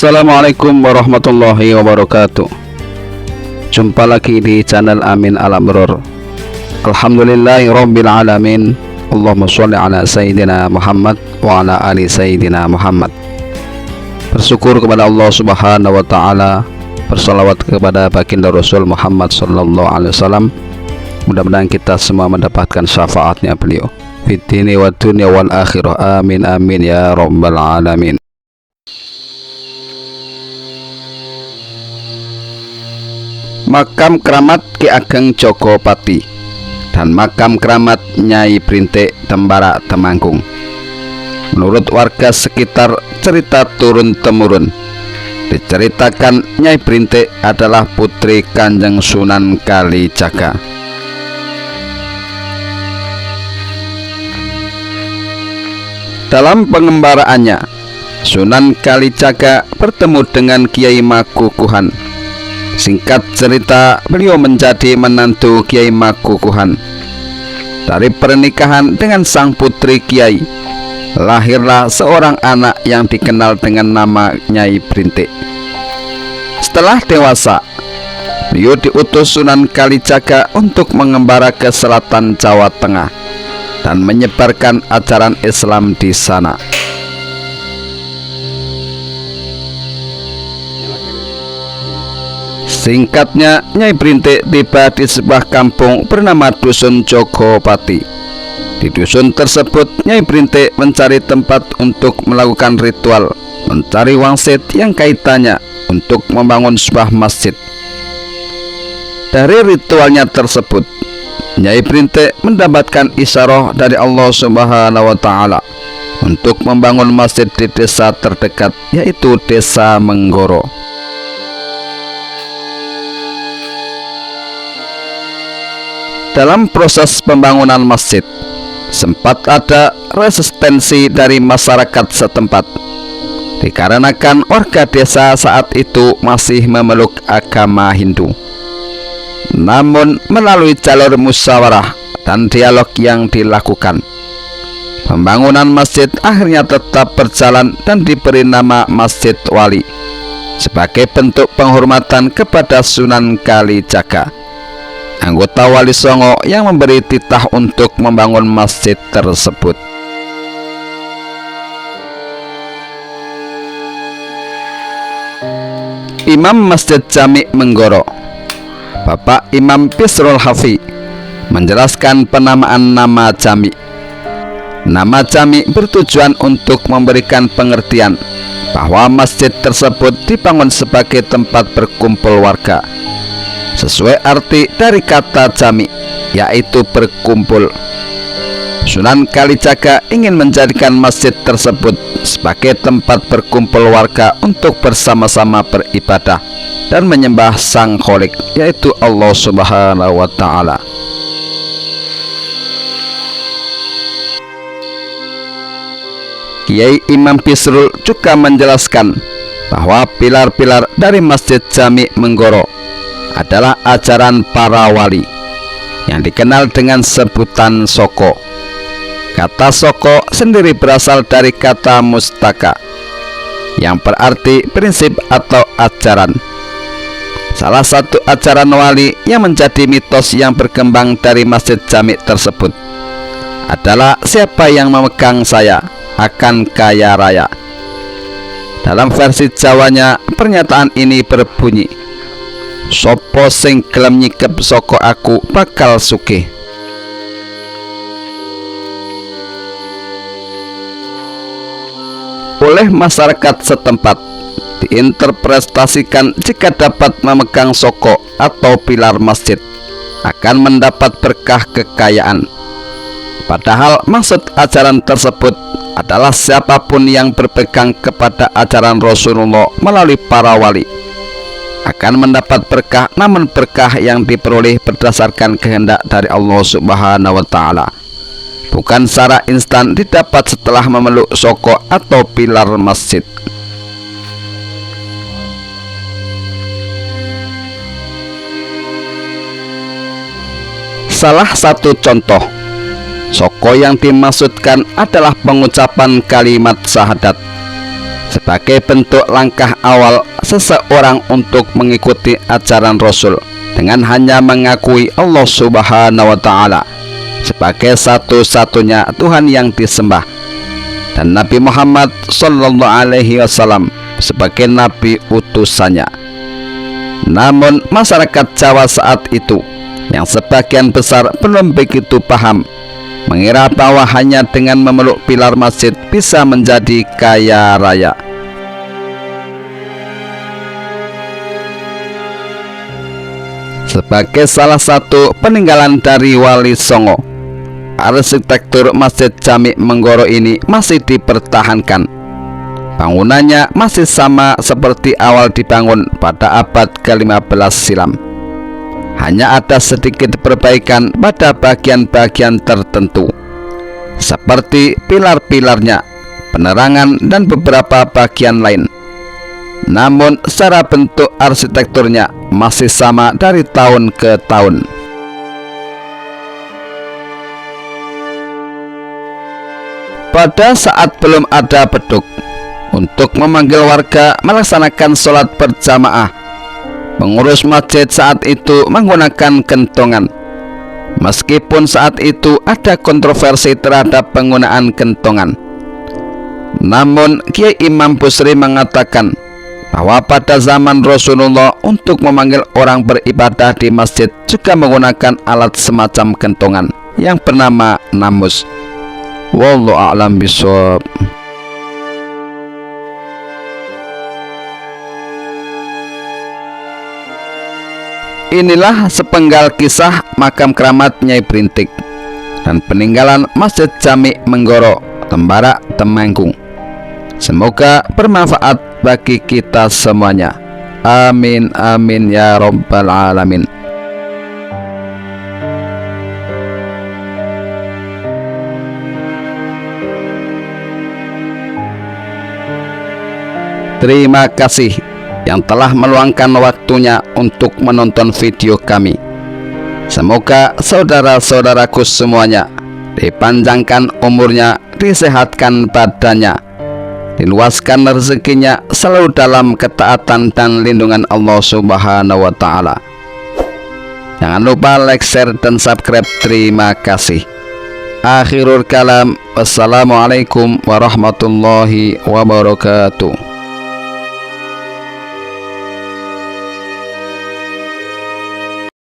Assalamualaikum warahmatullahi wabarakatuh. Jumpa lagi di channel Amin Al-Amrur. Alhamdulillahi rabbil alamin. Allahumma sholli ala Sayyidina Muhammad wa ala ali Sayyidina Muhammad. Bersyukur kepada Allah subhanahu wa ta'ala, bersalawat kepada baginda Rasul Muhammad sallallahu alaihi wasallam. Mudah-mudahan kita semua mendapatkan syafaatnya beliau fid dini wa dunya wal akhirah. Amin amin ya rabbal alamin. Makam keramat Ki Ageng Jogopati dan makam keramat Nyai Brintik Tembara Temanggung. Menurut warga sekitar, cerita turun-temurun diceritakan Nyai Brintik adalah putri Kanjeng Sunan Kalijaga. Dalam pengembaraannya, Sunan Kalijaga bertemu dengan Kiai Makukuhan. Singkat cerita, beliau menjadi menantu Kiai Makukuhan. Dari pernikahan dengan sang putri Kiai, lahirlah seorang anak yang dikenal dengan nama Nyai Brintik. Setelah dewasa, beliau diutus Sunan Kalijaga untuk mengembara ke selatan Jawa Tengah dan menyebarkan ajaran Islam di sana. Singkatnya, Nyai Brintik tiba di sebuah kampung bernama Dusun Jogopati. Di dusun tersebut, Nyai Brintik mencari tempat untuk melakukan ritual mencari wangsit yang kaitannya untuk membangun sebuah masjid. Dari ritualnya tersebut, Nyai Brintik mendapatkan isyarah dari Allah Subhanahu wa ta'ala untuk membangun masjid di desa terdekat, yaitu Desa Menggoro. Dalam proses pembangunan masjid, sempat ada resistensi dari masyarakat setempat, dikarenakan warga desa saat itu masih memeluk agama Hindu. Namun melalui jalur musyawarah dan dialog yang dilakukan, pembangunan masjid akhirnya tetap berjalan dan diberi nama Masjid Wali sebagai bentuk penghormatan kepada Sunan Kalijaga, anggota Wali Songo yang memberi titah untuk membangun masjid tersebut. Imam Masjid Jami Menggoro, Bapak Imam Bisrul Hafi, menjelaskan penamaan nama Jami. Nama Jami bertujuan untuk memberikan pengertian bahwa masjid tersebut dibangun sebagai tempat berkumpul warga, sesuai arti dari kata jami, yaitu berkumpul. Sunan Kalijaga ingin menjadikan masjid tersebut sebagai tempat berkumpul warga untuk bersama-sama beribadah dan menyembah Sang Kholik, yaitu Allah Subhanahu wa ta'ala. Kiai Imam Bisrul juga menjelaskan bahwa pilar-pilar dari Masjid Jami Menggoro adalah ajaran para wali yang dikenal dengan sebutan Soko. Kata Soko sendiri berasal dari kata mustaka yang berarti prinsip atau ajaran. Salah satu ajaran wali yang menjadi mitos yang berkembang dari Masjid Jami tersebut adalah siapa yang memegang saya akan kaya raya. Dalam versi Jawanya, pernyataan ini berbunyi, sopo sing gelem nyikep soko aku bakal sugih. Oleh masyarakat setempat, diinterpretasikan jika dapat memegang soko atau pilar masjid akan mendapat berkah kekayaan. Padahal maksud ajaran tersebut adalah siapapun yang berpegang kepada ajaran Rasulullah melalui para wali akan mendapat berkah, namun berkah yang diperoleh berdasarkan kehendak dari Allah Subhanahu wa ta'ala, bukan secara instan didapat setelah memeluk soko atau pilar masjid. Salah satu contoh soko yang dimaksudkan adalah pengucapan kalimat syahadat sebagai bentuk langkah awal seseorang untuk mengikuti ajaran Rasul dengan hanya mengakui Allah Subhanahu wa Ta'ala sebagai satu-satunya Tuhan yang disembah dan Nabi Muhammad Sallallahu Alaihi Wasallam sebagai Nabi utusannya. Namun masyarakat Jawa saat itu yang sebagian besar belum begitu paham, mengira bahwa hanya dengan memeluk pilar masjid bisa menjadi kaya raya. Sebagai salah satu peninggalan dari Wali Songo, arsitektur Masjid Jami Menggoro ini masih dipertahankan. Bangunannya masih sama seperti awal dibangun pada abad ke-15 silam. Hanya ada sedikit perbaikan pada bagian-bagian tertentu, seperti pilar-pilarnya, penerangan, dan beberapa bagian lain. Namun secara bentuk arsitekturnya masih sama dari tahun ke tahun. Pada saat belum ada beduk untuk memanggil warga melaksanakan sholat berjamaah, pengurus masjid saat itu menggunakan kentongan. Meskipun saat itu ada kontroversi terhadap penggunaan kentongan, namun Kiai Imam Busri mengatakan bahwa pada zaman Rasulullah untuk memanggil orang beribadah di masjid juga menggunakan alat semacam kentongan yang bernama namus. Wallahu a'lam bishawab. Inilah sepenggal kisah makam keramat Nyai Brintik dan peninggalan Masjid Jami Menggoro, Tembara, Temanggung. Semoga bermanfaat bagi kita semuanya. Amin amin ya rabbal alamin. Terima kasih yang telah meluangkan waktunya untuk menonton video kami. Semoga saudara-saudaraku semuanya dipanjangkan umurnya, disehatkan badannya, diluaskan rezekinya, selalu dalam ketaatan dan lindungan Allah Subhanahu wa Ta'ala. Jangan lupa like, share, dan subscribe. Terima kasih. Akhirul kalam, wassalamualaikum warahmatullahi wabarakatuh.